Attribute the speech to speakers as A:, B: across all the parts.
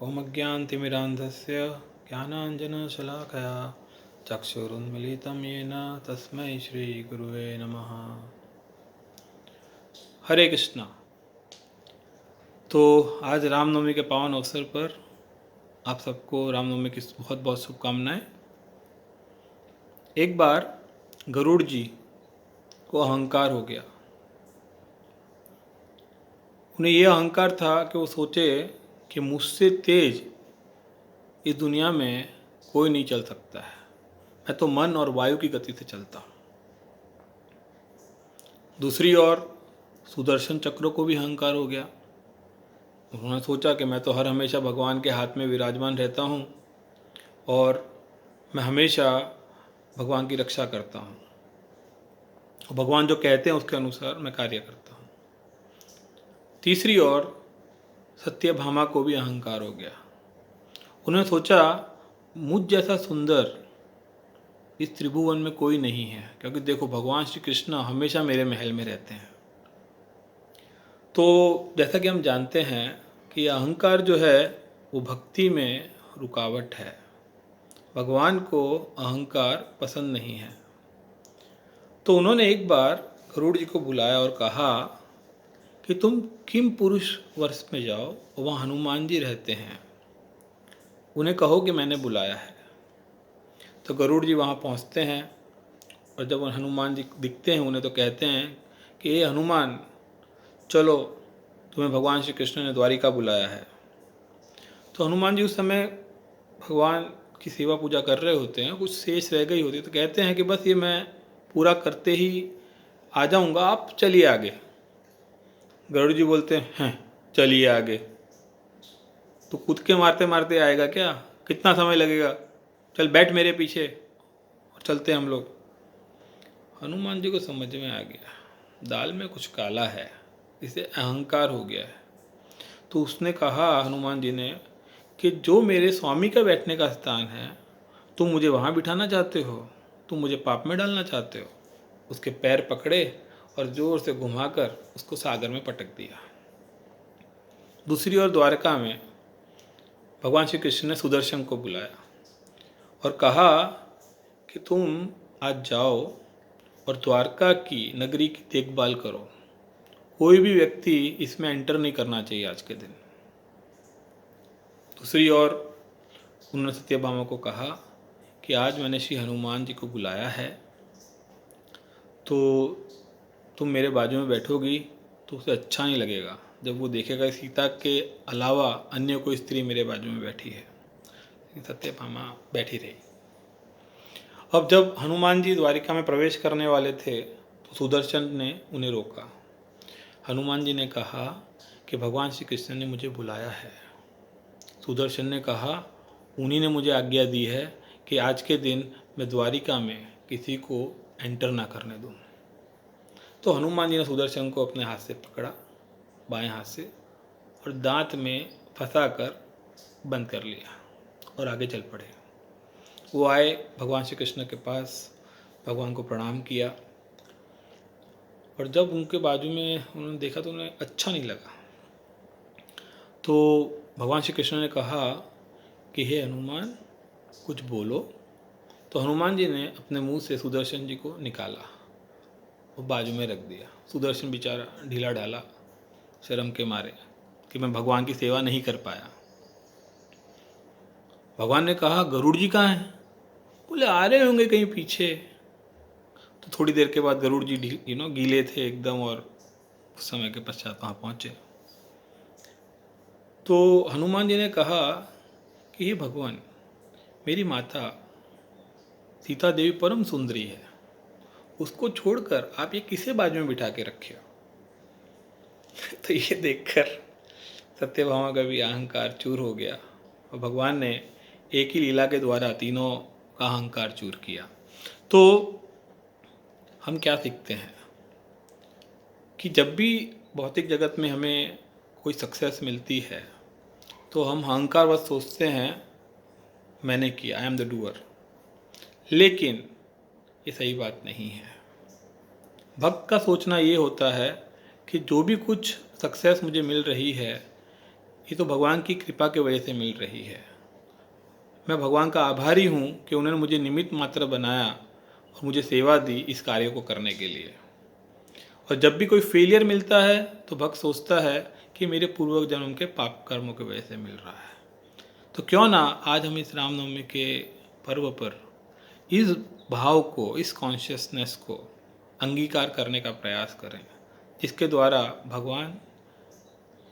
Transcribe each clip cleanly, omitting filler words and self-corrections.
A: ओम अज्ञानतिमिरान्धस्य ज्ञानाञ्जनशलाकया चक्षुरुन्मीलितं येन तस्मै श्रीगुरुवे नमः। हरे कृष्णा। तो आज रामनवमी के पावन अवसर पर आप सबको रामनवमी की बहुत बहुत शुभकामनाएं। एक बार गरुड़ जी को अहंकार हो गया। उन्हें यह अहंकार था कि वो सोचे कि मुझसे तेज इस दुनिया में कोई नहीं चल सकता है। मैं तो मन और वायु की गति से चलता हूँ। दूसरी ओर सुदर्शन चक्र को भी अहंकार हो गया। उन्होंने सोचा कि मैं तो हर हमेशा भगवान के हाथ में विराजमान रहता हूँ और मैं हमेशा भगवान की रक्षा करता हूँ। भगवान जो कहते हैं उसके अनुसार मैं कार्य करता हूँ। तीसरी ओर सत्यभामा को भी अहंकार हो गया। उन्होंने सोचा मुझ जैसा सुंदर इस त्रिभुवन में कोई नहीं है, क्योंकि देखो भगवान श्री कृष्ण हमेशा मेरे महल में रहते हैं। तो जैसा कि हम जानते हैं कि अहंकार जो है वो भक्ति में रुकावट है। भगवान को अहंकार पसंद नहीं है। तो उन्होंने एक बार गरुड़ जी को बुलाया और कहा कि तुम किम पुरुष वर्ष में जाओ, वहाँ हनुमान जी रहते हैं, उन्हें कहो कि मैंने बुलाया है। तो गरुड़ जी वहाँ पहुँचते हैं और जब हनुमान जी दिखते हैं उन्हें तो कहते हैं कि ये हनुमान, चलो तुम्हें भगवान श्री कृष्ण ने द्वारिका बुलाया है। तो हनुमान जी उस समय भगवान की सेवा पूजा कर रहे होते हैं, कुछ शेष रह गई होती है, तो कहते हैं कि बस ये मैं पूरा करते ही आ जाऊंगा, आप चलिए आगे। गरुड़ जी बोलते हैं चलिए आगे, तो कूद के मारते मारते आएगा क्या? कितना समय लगेगा? चल बैठ मेरे पीछे और चलते हम लोग। हनुमान जी को समझ में आ गया दाल में कुछ काला है, इसे अहंकार हो गया है। तो उसने कहा हनुमान जी ने कि जो मेरे स्वामी का बैठने का स्थान है, तुम मुझे वहाँ बिठाना चाहते हो, तुम मुझे पाप में डालना चाहते हो। उसके पैर पकड़े और जोर से घुमाकर उसको सागर में पटक दिया। दूसरी ओर द्वारका में भगवान श्री कृष्ण ने सुदर्शन को बुलाया और कहा कि तुम आज जाओ और द्वारका की नगरी की देखभाल करो। कोई भी व्यक्ति इसमें एंटर नहीं करना चाहिए आज के दिन। दूसरी ओर उन्होंने सत्यभामा को कहा कि आज मैंने श्री हनुमान जी को बुलाया है, तो तुम मेरे बाजू में बैठोगी तो उसे अच्छा नहीं लगेगा जब वो देखेगा सीता के अलावा अन्य कोई स्त्री मेरे बाजू में बैठी है। सत्यभामा बैठी रही। अब जब हनुमान जी द्वारिका में प्रवेश करने वाले थे तो सुदर्शन ने उन्हें रोका। हनुमान जी ने कहा कि भगवान श्री कृष्ण ने मुझे बुलाया है। सुदर्शन ने कहा उन्हीं ने मुझे आज्ञा दी है कि आज के दिन मैं द्वारिका में किसी को एंटर ना करने दूँ। तो हनुमान जी ने सुदर्शन को अपने हाथ से पकड़ा, बाएं हाथ से, और दांत में फंसा कर बंद कर लिया और आगे चल पड़े। वो आए भगवान श्री कृष्ण के पास, भगवान को प्रणाम किया और जब उनके बाजू में उन्होंने देखा तो उन्हें अच्छा नहीं लगा। तो भगवान श्री कृष्ण ने कहा कि हे हनुमान कुछ बोलो। तो हनुमान जी ने अपने मुंह से सुदर्शन जी को निकाला और बाजू में रख दिया। सुदर्शन बेचारा ढीला ढाला शर्म के मारे कि मैं भगवान की सेवा नहीं कर पाया। भगवान ने कहा गरुड़ जी कहाँ हैं? बोले आ रहे होंगे कहीं पीछे। तो थोड़ी देर के बाद गरुड़ जी गीले थे एकदम और कुछ समय के पश्चात वहाँ पहुँचे। तो हनुमान जी ने कहा कि हे भगवान, मेरी माता सीता देवी परम सुंदरी है, उसको छोड़कर आप ये किसे बाजू में बिठा के रखे हो? तो ये देखकर सत्यभामा का भी अहंकार चूर हो गया और भगवान ने एक ही लीला के द्वारा तीनों का अहंकार चूर किया। तो हम क्या सीखते हैं कि जब भी भौतिक जगत में हमें कोई सक्सेस मिलती है तो हम अहंकारवश सोचते हैं मैंने किया, आई एम द डूअर। लेकिन ये सही बात नहीं है। भक्त का सोचना ये होता है कि जो भी कुछ सक्सेस मुझे मिल रही है, ये तो भगवान की कृपा की वजह से मिल रही है। मैं भगवान का आभारी हूँ कि उन्होंने मुझे निमित्त मात्र बनाया और मुझे सेवा दी इस कार्य को करने के लिए। और जब भी कोई फेलियर मिलता है तो भक्त सोचता है कि मेरे पूर्व जन्म के पाप कर्मों की वजह से मिल रहा है। तो क्यों ना आज हम इस रामनवमी के पर्व पर इस भाव को, इस कॉन्शियसनेस को अंगीकार करने का प्रयास करें, जिसके द्वारा भगवान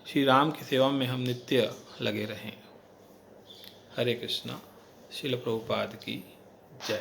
A: श्री राम की सेवा में हम नित्य लगे रहें। हरे कृष्णा। श्रील प्रभुपाद की जय।